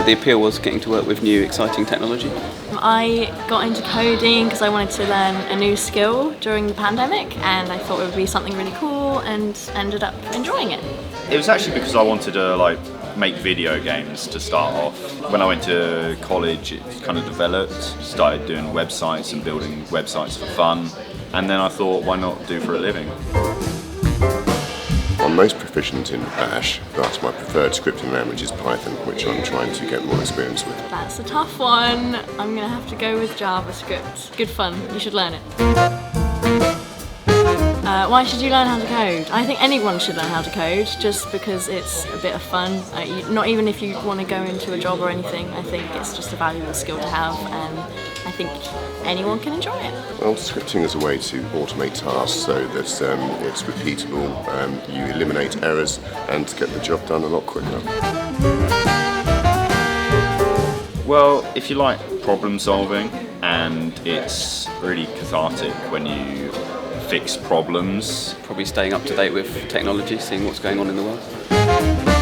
The appeal was getting to work with new, exciting technology. I got into coding because I wanted to learn a new skill during the pandemic, and I thought it would be something really cool, and ended up enjoying it. It was actually because I wanted to make video games to start off. When I went to college, it kind of developed, started doing websites and building websites for fun, and then I thought, why not do for a living? I'm most proficient in Bash, but my preferred scripting language is Python, which I'm trying to get more experience with. That's a tough one. I'm gonna have to go with JavaScript. Good fun, you should learn it. Why should you learn how to code? I think anyone should learn how to code, just because it's a bit of fun. Not even if you want to go into a job or anything, I think it's just a valuable skill to have, and I think anyone can enjoy it. Well, scripting is a way to automate tasks so that it's repeatable, you eliminate errors, and get the job done a lot quicker. Well, if you like problem solving, and it's really cathartic when you fix problems. Probably staying up to date with technology, seeing what's going on in the world.